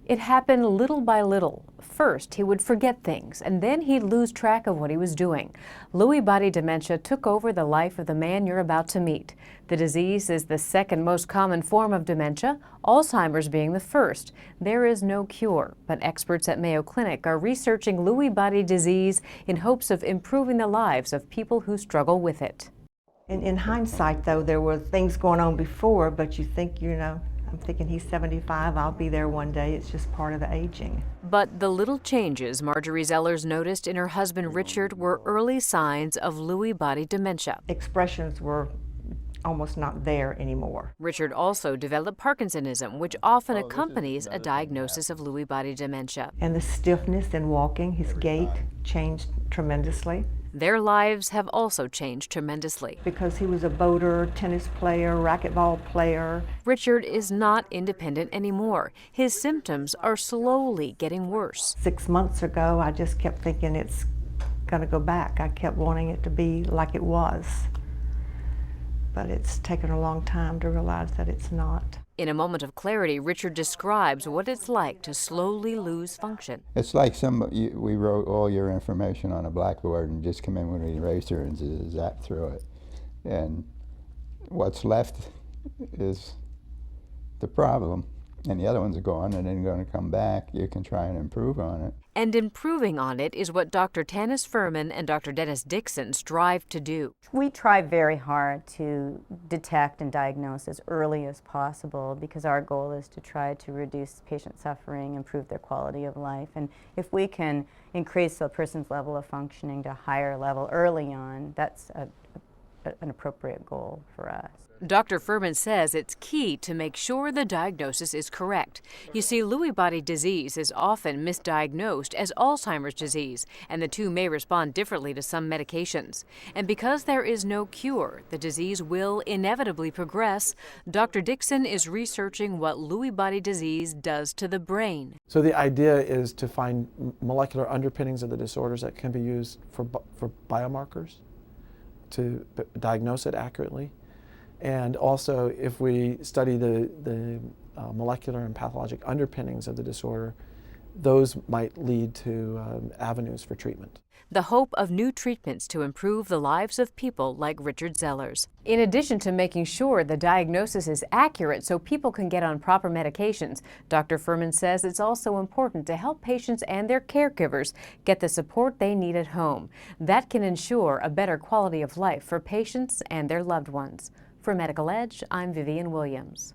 It happened little by little. First, he would forget things, and then he'd lose track of what he was doing. Lewy body dementia took over the life of the man you're about to meet. The disease is the second most common form of dementia, Alzheimer's being the first. There is no cure, but experts at Mayo Clinic are researching Lewy body disease in hopes of improving the lives of people who struggle with it. In hindsight, though, there were things going on before, but you think, I'm thinking he's 75, I'll be there one day. It's just part of the aging. But the little changes Marjorie Zellers noticed in her husband Richard were early signs of Lewy body dementia. Expressions were almost not there anymore. Richard also developed Parkinsonism, which often accompanies a diagnosis of Lewy body dementia. And the stiffness in walking, his gait changed tremendously. Their lives have also changed tremendously. Because he was a boater, tennis player, racquetball player. Richard is not independent anymore. His symptoms are slowly getting worse. 6 months ago, I just kept thinking it's going to go back. I kept wanting it to be like it was. But it's taken a long time to realize that it's not. In a moment of clarity, Richard describes what it's like to slowly lose function. It's like we wrote all your information on a blackboard and just come in with an eraser and zap through it. And what's left is the problem. And the other ones are gone and then going to come back. You can try and improve on it. And improving on it is what Dr. Tanis Furman and Dr. Dennis Dixon strive to do. We try very hard to detect and diagnose as early as possible because our goal is to try to reduce patient suffering, improve their quality of life. And if we can increase a person's level of functioning to a higher level early on, that's an appropriate goal for us. Dr. Furman says it's key to make sure the diagnosis is correct. You see, Lewy body disease is often misdiagnosed as Alzheimer's disease, and the two may respond differently to some medications. And because there is no cure, the disease will inevitably progress. Dr. Dixon is researching what Lewy body disease does to the brain. So the idea is to find molecular underpinnings of the disorders that can be used for biomarkers to diagnose it accurately. And also, if we study the molecular and pathologic underpinnings of the disorder, those might lead to avenues for treatment. The hope of new treatments to improve the lives of people like Richard Zellers. In addition to making sure the diagnosis is accurate so people can get on proper medications, Dr. Furman says it's also important to help patients and their caregivers get the support they need at home. That can ensure a better quality of life for patients and their loved ones. For Medical Edge, I'm Vivian Williams.